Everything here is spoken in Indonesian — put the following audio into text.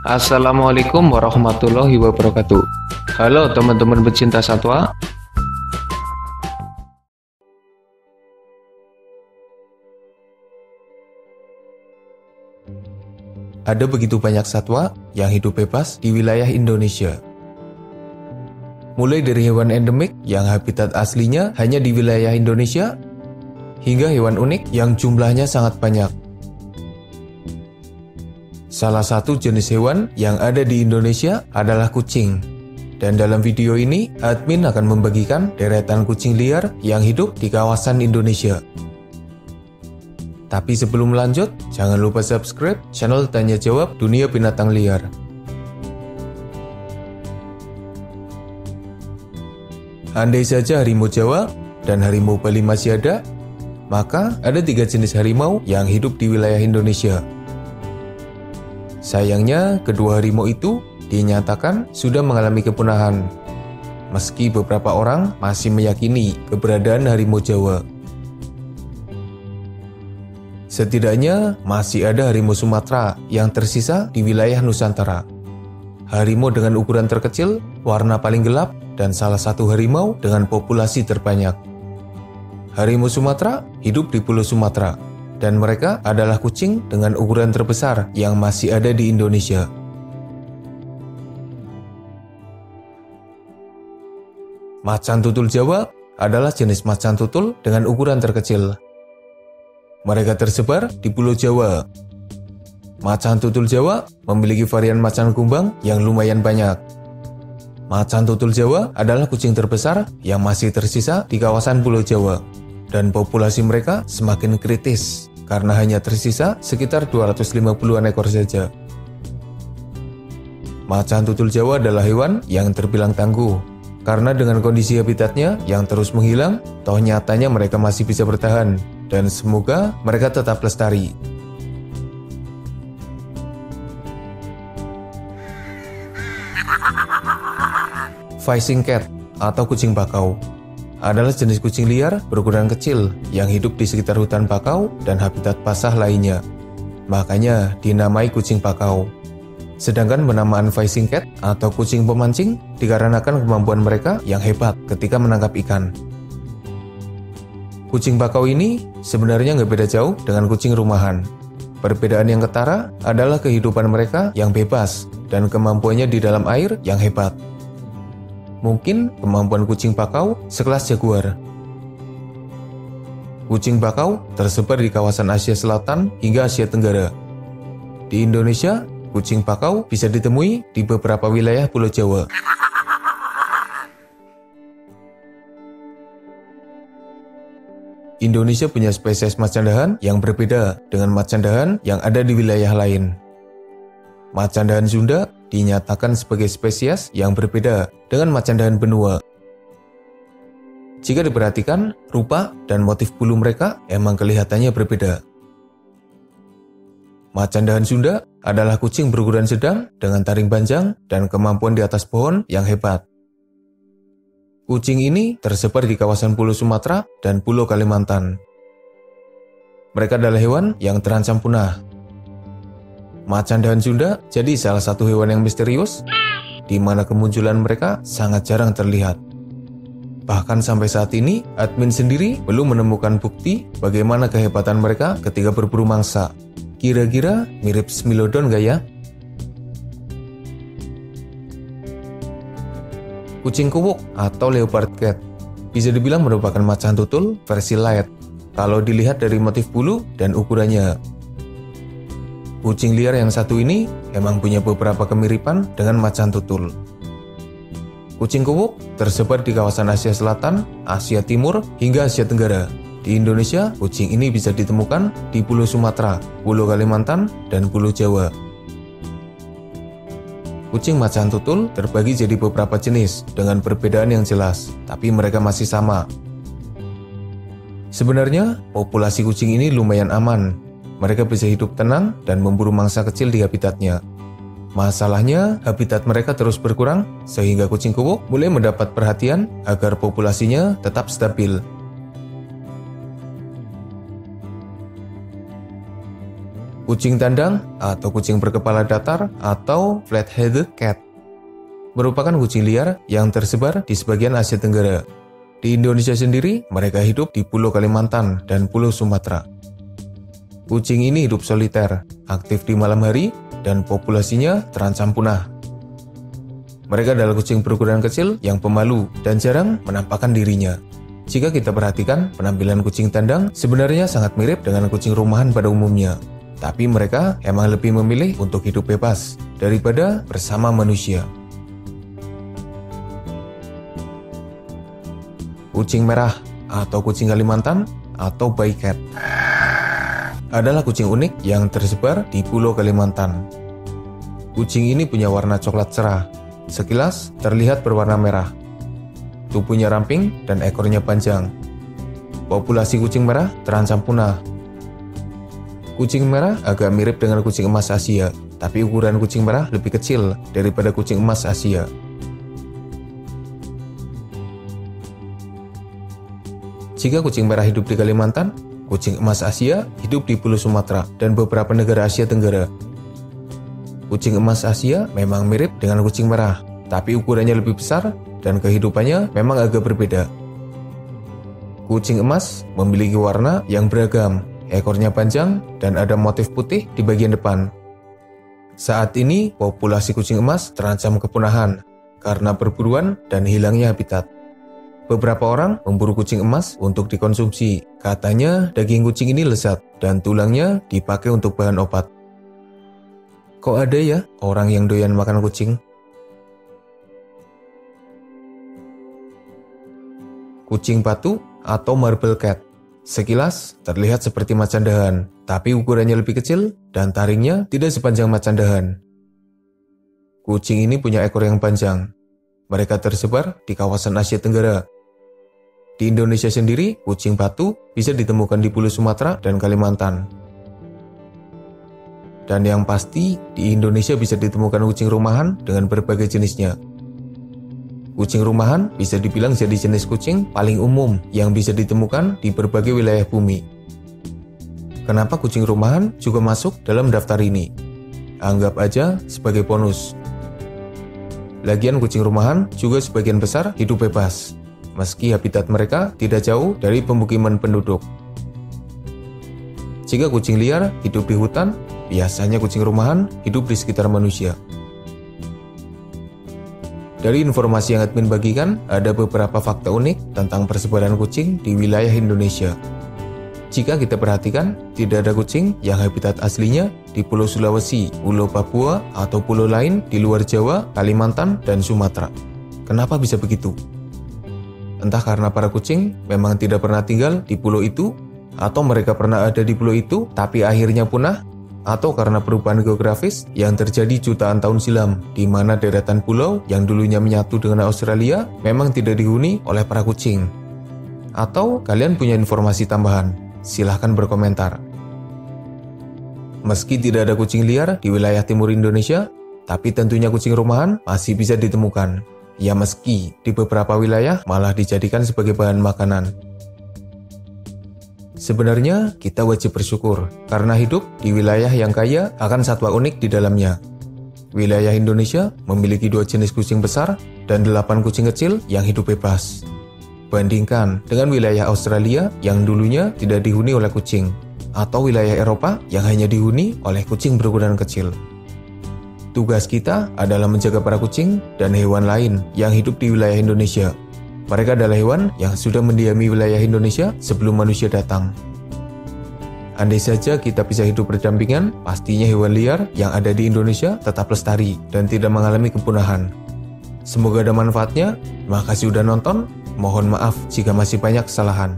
Assalamualaikum warahmatullahi wabarakatuh. Halo teman-teman pecinta satwa. Ada begitu banyak satwa yang hidup bebas di wilayah Indonesia. Mulai dari hewan endemik yang habitat aslinya hanya di wilayah Indonesia, hingga hewan unik yang jumlahnya sangat banyak. Salah satu jenis hewan yang ada di Indonesia adalah kucing. Dan dalam video ini, admin akan membagikan deretan kucing liar yang hidup di kawasan Indonesia. Tapi sebelum lanjut, jangan lupa subscribe channel Tanya Jawab Dunia Binatang Liar. Andai saja harimau Jawa dan harimau Bali masih ada, maka ada 3 jenis harimau yang hidup di wilayah Indonesia. Sayangnya, kedua harimau itu dinyatakan sudah mengalami kepunahan, meski beberapa orang masih meyakini keberadaan harimau Jawa. Setidaknya masih ada harimau Sumatera yang tersisa di wilayah Nusantara. Harimau dengan ukuran terkecil, warna paling gelap, dan salah satu harimau dengan populasi terbanyak. Harimau Sumatera hidup di Pulau Sumatera, dan mereka adalah kucing dengan ukuran terbesar yang masih ada di Indonesia. Macan tutul Jawa adalah jenis macan tutul dengan ukuran terkecil. Mereka tersebar di Pulau Jawa. Macan tutul Jawa memiliki varian macan kumbang yang lumayan banyak. Macan tutul Jawa adalah kucing terbesar yang masih tersisa di kawasan Pulau Jawa. Dan populasi mereka semakin kritis karena hanya tersisa sekitar 250-an ekor saja. Macan tutul Jawa adalah hewan yang terbilang tangguh, karena dengan kondisi habitatnya yang terus menghilang, toh nyatanya mereka masih bisa bertahan, dan semoga mereka tetap lestari. Fighting cat atau kucing bakau adalah jenis kucing liar berukuran kecil yang hidup di sekitar hutan bakau dan habitat basah lainnya. Makanya dinamai kucing bakau. Sedangkan penamaan fighting cat atau kucing pemancing dikarenakan kemampuan mereka yang hebat ketika menangkap ikan. Kucing bakau ini sebenarnya nggak beda jauh dengan kucing rumahan. Perbedaan yang ketara adalah kehidupan mereka yang bebas dan kemampuannya di dalam air yang hebat. Mungkin kemampuan kucing bakau sekelas jaguar. Kucing bakau tersebar di kawasan Asia Selatan hingga Asia Tenggara. Di Indonesia, kucing bakau bisa ditemui di beberapa wilayah Pulau Jawa. Indonesia punya spesies macan dahan yang berbeda dengan macan dahan yang ada di wilayah lain. Macan dahan Sunda dinyatakan sebagai spesies yang berbeda dengan macan dahan benua. Jika diperhatikan, rupa dan motif bulu mereka emang kelihatannya berbeda. Macan dahan Sunda adalah kucing berukuran sedang dengan taring panjang dan kemampuan di atas pohon yang hebat. Kucing ini tersebar di kawasan Pulau Sumatera dan Pulau Kalimantan. Mereka adalah hewan yang terancam punah. Macan dahan Sunda jadi salah satu hewan yang misterius, di mana kemunculan mereka sangat jarang terlihat. Bahkan sampai saat ini, admin sendiri belum menemukan bukti bagaimana kehebatan mereka ketika berburu mangsa. Kira-kira mirip Smilodon gak ya? Kucing kuwuk atau leopard cat bisa dibilang merupakan macan tutul versi light kalau dilihat dari motif bulu dan ukurannya. Kucing liar yang satu ini emang punya beberapa kemiripan dengan macan tutul. Kucing kuwuk tersebar di kawasan Asia Selatan, Asia Timur, hingga Asia Tenggara. Di Indonesia, kucing ini bisa ditemukan di Pulau Sumatera, Pulau Kalimantan, dan Pulau Jawa. Kucing macan tutul terbagi jadi beberapa jenis dengan perbedaan yang jelas, tapi mereka masih sama. Sebenarnya, populasi kucing ini lumayan aman. Mereka bisa hidup tenang dan memburu mangsa kecil di habitatnya. Masalahnya, habitat mereka terus berkurang sehingga kucing kuwuk mulai mendapat perhatian agar populasinya tetap stabil. Kucing tandang atau kucing berkepala datar atau flat-headed cat merupakan kucing liar yang tersebar di sebagian Asia Tenggara. Di Indonesia sendiri, mereka hidup di Pulau Kalimantan dan Pulau Sumatera. Kucing ini hidup soliter, aktif di malam hari, dan populasinya terancam punah. Mereka adalah kucing berukuran kecil yang pemalu dan jarang menampakkan dirinya. Jika kita perhatikan, penampilan kucing tandang sebenarnya sangat mirip dengan kucing rumahan pada umumnya. Tapi mereka emang lebih memilih untuk hidup bebas daripada bersama manusia. Kucing merah atau kucing Kalimantan atau Bay Cat adalah kucing unik yang tersebar di Pulau Kalimantan. Kucing ini punya warna coklat cerah, sekilas terlihat berwarna merah. Tubuhnya ramping dan ekornya panjang. Populasi kucing merah terancam punah. Kucing merah agak mirip dengan kucing emas Asia, tapi ukuran kucing merah lebih kecil daripada kucing emas Asia. Jika kucing merah hidup di Kalimantan, kucing emas Asia hidup di Pulau Sumatera dan beberapa negara Asia Tenggara. Kucing emas Asia memang mirip dengan kucing merah, tapi ukurannya lebih besar dan kehidupannya memang agak berbeda. Kucing emas memiliki warna yang beragam, ekornya panjang dan ada motif putih di bagian depan. Saat ini, populasi kucing emas terancam kepunahan karena perburuan dan hilangnya habitat. Beberapa orang memburu kucing emas untuk dikonsumsi. Katanya daging kucing ini lezat dan tulangnya dipakai untuk bahan obat. Kok ada ya orang yang doyan makan kucing? Kucing batu atau marble cat sekilas terlihat seperti macan dahan, tapi ukurannya lebih kecil dan taringnya tidak sepanjang macan dahan. Kucing ini punya ekor yang panjang. Mereka tersebar di kawasan Asia Tenggara. Di Indonesia sendiri, kucing batu bisa ditemukan di Pulau Sumatera dan Kalimantan. Dan yang pasti, di Indonesia bisa ditemukan kucing rumahan dengan berbagai jenisnya. Kucing rumahan bisa dibilang jadi jenis kucing paling umum yang bisa ditemukan di berbagai wilayah bumi. Kenapa kucing rumahan juga masuk dalam daftar ini? Anggap aja sebagai bonus. Lagian kucing rumahan juga sebagian besar hidup bebas, meski habitat mereka tidak jauh dari pemukiman penduduk. Jika kucing liar hidup di hutan, biasanya kucing rumahan hidup di sekitar manusia. Dari informasi yang admin bagikan, ada beberapa fakta unik tentang persebaran kucing di wilayah Indonesia. Jika kita perhatikan, tidak ada kucing yang habitat aslinya di Pulau Sulawesi, Pulau Papua, atau pulau lain di luar Jawa, Kalimantan, dan Sumatera. Kenapa bisa begitu? Entah karena para kucing memang tidak pernah tinggal di pulau itu, atau mereka pernah ada di pulau itu tapi akhirnya punah, atau karena perubahan geografis yang terjadi jutaan tahun silam, di mana deretan pulau yang dulunya menyatu dengan Australia memang tidak dihuni oleh para kucing. Atau kalian punya informasi tambahan? Silahkan berkomentar. Meski tidak ada kucing liar di wilayah timur Indonesia, tapi tentunya kucing rumahan masih bisa ditemukan. Ya meski di beberapa wilayah malah dijadikan sebagai bahan makanan. Sebenarnya kita wajib bersyukur karena hidup di wilayah yang kaya akan satwa unik di dalamnya. Wilayah Indonesia memiliki 2 jenis kucing besar dan 8 kucing kecil yang hidup bebas. Bandingkan dengan wilayah Australia yang dulunya tidak dihuni oleh kucing, atau wilayah Eropa yang hanya dihuni oleh kucing berukuran kecil. Tugas kita adalah menjaga para kucing dan hewan lain yang hidup di wilayah Indonesia. Mereka adalah hewan yang sudah mendiami wilayah Indonesia sebelum manusia datang. Andai saja kita bisa hidup berdampingan, pastinya hewan liar yang ada di Indonesia tetap lestari dan tidak mengalami kepunahan. Semoga ada manfaatnya. Terima kasih sudah nonton. Mohon maaf jika masih banyak kesalahan.